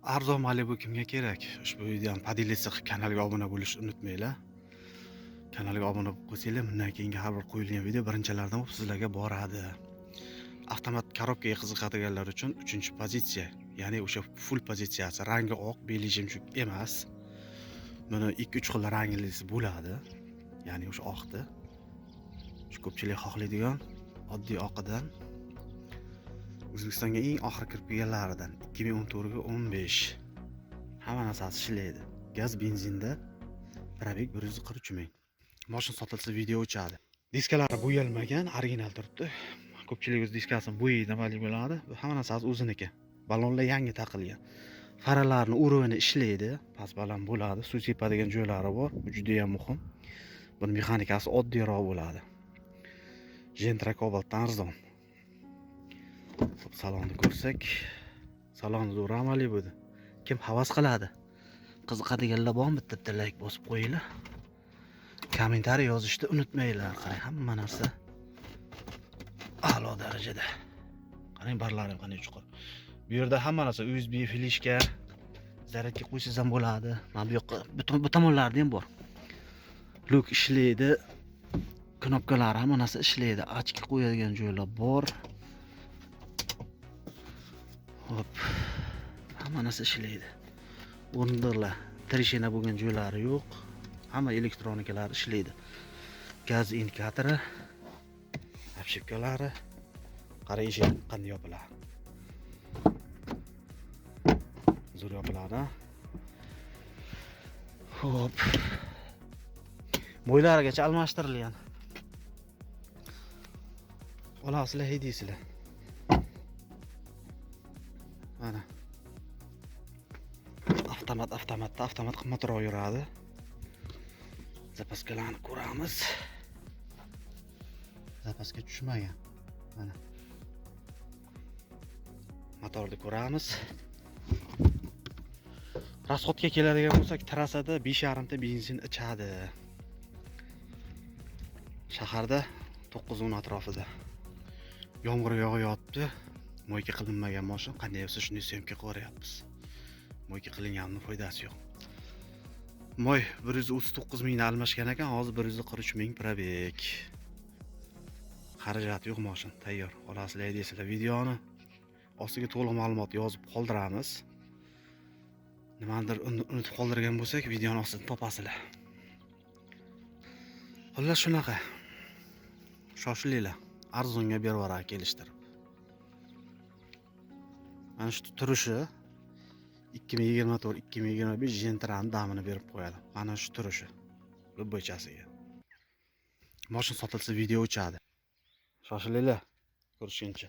Arzon Malibu kimga kerak? Ushbu videoni podelitsiya qilib kanalga obuna bo'lishni unutmanglar. Kanalga obuna bo'lib qo'ysanglar, bundan keyingi har bir qo'yilgan video birinchilardan bo'lib sizlarga boradi. Avtomat korobkaga qiziqadiganlar uchun 3-pozitsiya, ya'ni o'sha full pozitsiyasi, rangi oq, beli jimjit emas. Buni 2-3 xil ranglisi bo'ladi. Ya'ni o'sha oqda. Shu ko'pchilik xohlaydigan oddiy oqidan O'zbekistonga eng oxir kirib kelganlaridan 2014 ga 15 hamma narsasi ishlaydi. Gaz benzinda probeg 143 ming. Mashina sotilsa video o'chadi. Diskalari bo'yalmagan, original turibdi. Ko'pchilik o'z diskasini bo'yaydi, nima bo'ladi? Bu hamma narsasi o'ziniki. Balonlar yangi taqilgan. Faralarning urovini ishlaydi, past baland bo'ladi, suv sepadigan joylari bor. Bu juda ham muhim. Buni mexanikasi oddiyroq bo'ladi. Gentra Cobaltdan arzon. Salonni ko'rsak, saloni zo'r amaliy bo'ldi. Kim havas qiladi? Qiziqadiganlar bormi? Bitta like bosib qo'yinglar. Kommentariy yozishni unutmanglar. Qarang, hamma narsa a'lo darajada. Qarang, barlari qanday chuqur. Bu yerda hamma narsa USB flishka, zaryadga qo'ysangiz ham bo'ladi. Mana bu yoqqa bu tomonlarda ham bor. Luk ishlaydi. Knopkalar hamma narsa ishlaydi. Ochki qo'yadigan joylar bor. Hop. Hamma narsa ishlaydi. O'rindiqlar, trishina bo'lgan joylari yo'q. Hamma elektronikalar ishlaydi. Gaz indikatori, obshipkalari, qarang eshik qanday yopiladi. Zo'r yopiladi. Hop. Mo'ylarigacha almashtirilgan. Olasizlar, haydaysizlar. Mana. Avtomat qimmatroq yuradi. Zapaskalarni ko'ramiz. Zapaska tushmagan. Mana. Motorni ko'ramiz. Rasxodga keladigan bo'lsak, trassada 5,5 ta benzin ichadi. Shaharda 9-10 atrofida. Yomg'ir yog'yapti. Mo'yka qilinmagan mashina qanday bo'lsa shunday syomka qilyapmiz. Mo'yka qilinganning foydasi yo'q. Moy 139 mingdan almashgan ekan, hozir 143 ming probeg. Xarajat yo'q mashina, tayyor. Olasizlar, deysizlar. Videoni ostiga to'liq ma'lumot yozib qoldiramiz. Nimadir unutib qoldirgan bo'lsak, videoni ostida topasizlar. Xullas shunaqa. Shoshilinglar. Arzonga berib yuboradi kelishtirib. Mana shu turishi 2024-2025 Gentra'ning damini berib qo'yadi. Mana shu turishi. Bo'ychasiga. Mashina sotilsa video o'chadi. Shoshilinglar. Ko'rishguncha.